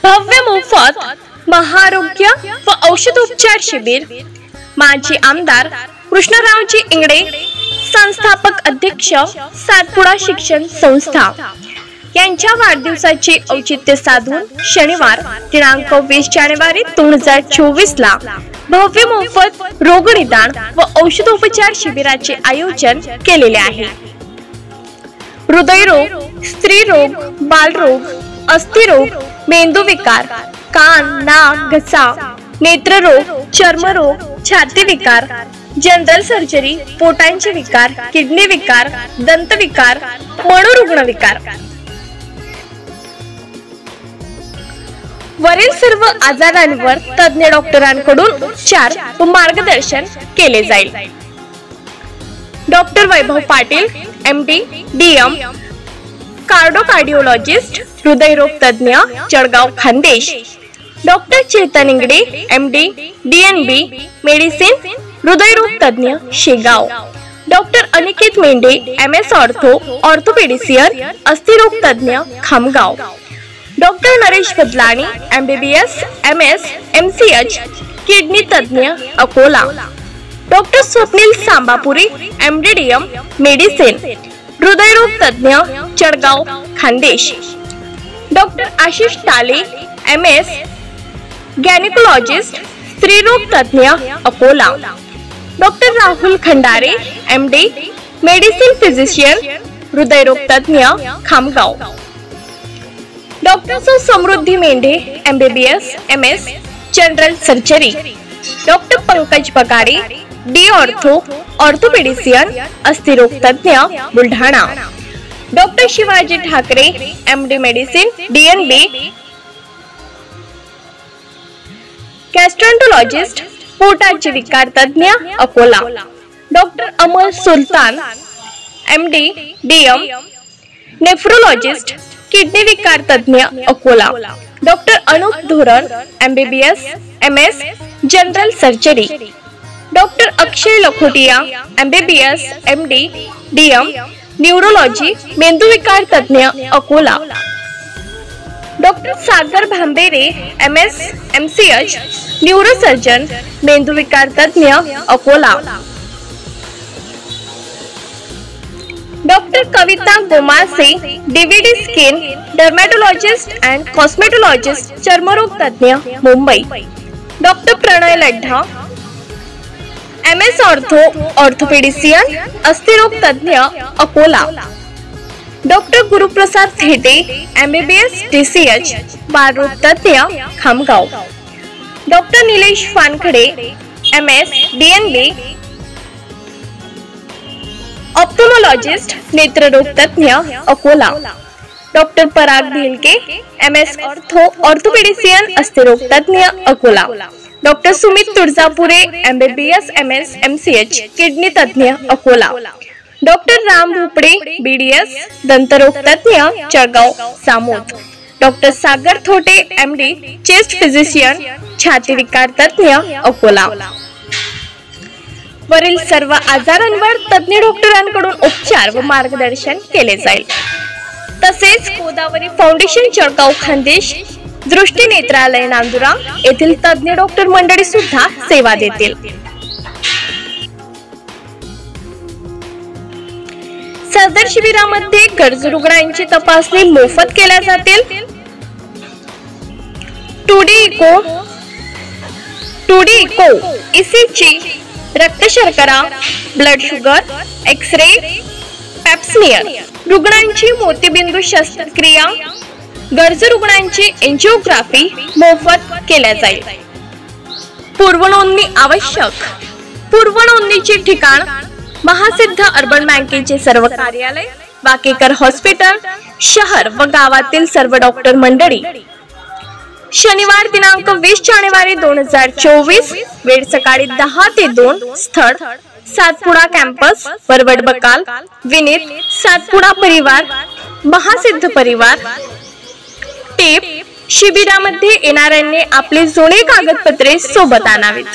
भव्य मोफत महाआरोग्य व औषधोपचार शिबिर माजी आमदार कृष्णरावजी इंगळे संस्थापक अध्यक्ष सातपुडा शिक्षण संस्था यांच्या वाढदिवसाचे औचित्य साधून शनिवार दिनांक 20 जानेवारी 2024 ला भव्य मोफत रोगनिदान व औषधोपचार शिबिराचे आयोजन केलेले आहे। हृदयरोग, स्त्रीरोग, बालरोग, अस्थिरोग, मेंदूविकार, कान, नाक, घसा, नेत्ररोग, चर्मरोग, छाती विकार, जनरल सर्जरी, पोटांचे विकार, किडनी विकार, दंत विकार, मनोरुग्ण विकार वरील सर्व आजारांवर तज्ञ डॉक्टरांकडून उपचार व मार्गदर्शन केले जाईल। Doctor Vaibhav Patil MD DM cardiologist हृदयरोग तज्ञ Jalgaon Khandesh, doctor Chetan Ingale MD DNB medicine हृदयरोग तज्ञ Shegaon, doctor Aniket Mendhe MS orthopaedician अस्थिरोग तज्ञ Khamgaon, doctor Naresh Badlani MBBS MS MCH kidney तज्ञ Akola, doctor Swapnil Sambapuri MD DM medicine हृदयरोग तज्ञ जळगाव खानदेश, डॉक्टर आशिष टाले MS गॅयनेकोलॉजिस्ट स्त्रीरोग तज्ञ Akola, doctor Rahul Khandare MD medicine physician हृदयरोग तज्ञ Khamgaon, doctor Samruddhi Mendhe MBBS MS general surgery, doctor Pankaj Bagare D orthopaedician अस्थिरोग तज्ञ Buldhana, doctor Shivaji Thakare MD medicine DNB gastroenterologist पोटाचे विकार तज्ञ Akola, doctor Amal Sultan MD DM nephrologist kidney विकार तज्ञ Akola, doctor Anup Dhoran MBBS MS general surgery, doctor Akshay Lakhotia MBBS MD DM neurology मेंदूविकार तज्ञ Akola, doctor Sagar भांबेरे MS MCH neurosurgeon मेंदूविकार तज्ञ Akola, doctor Kavita Gomase DVD skin dermatologist and cosmetologist चर्मरोग तज्ञ Mumbai, doctor Pranay Laddha MS orthopaedician अस्थिरोग तज्ञ Akola, doctor Guruprasad Thete MBBS DCH बालरोग तज्ञ Khamgaon, doctor Nilesh Wankhade MS DNB ophthalmologist नेत्ररोग तज्ञ Akola, doctor Parag Bhilke MS orthopaedician अस्थिरोग तज्ञ Akola, doctor Sumit Tuljapure MBBS MS MCH kidney तज्ञ अकोला, डॉक्टर राम भोपडे BDS दंतरोग तज्ञ Jalgaon Samod, doctor Sagar Thote MD chest physician छाती विकार तज्ञ अकोला वरील सर्व आजारांवर तज्ञ डॉक्टरांकडून उपचार व मार्गदर्शन केले जाईल। तसेच गोदावरी फाउंडेशन जळगाव खानदेश, दृष्टी नेत्रालय नांदुरा येथील तज्ञ डॉक्टर मंडळी सुद्धा सेवा देतील। सदर शिबिरामध्ये गरजू रुग्णांची तपासणी मोफत केल्या जातील। 2D इको ECG रक्त शर्करा ब्लड शुगर एक्सरे पॅप्समियर, रुग्णांची मोतीबिंदू शस्त्रक्रिया, गरजू रुग्णांची एंजिओग्राफी मोफत केल्या जाईल। पूर्वनोंदणी आवश्यक। पूर्वनोंदणीचे ठिकाण महासिद्ध अर्बन बँकेचे सर्व कार्यालय, वाकेकर हॉस्पिटल शहर व गावातील सर्व डॉक्टर मंडळी। शनिवार दिनांक 20 जानेवारी 2024 वेळ सकाळी 10 ते 2, स्थळ सातपुडा कॅम्पस वरवड बकाल विनीत सातपुडा परिवार महासिद्ध परिवार। टिप: शिबिरामध्ये येणाऱ्यांनी आपली जुनी कागदपत्रे सोबत आणावीत।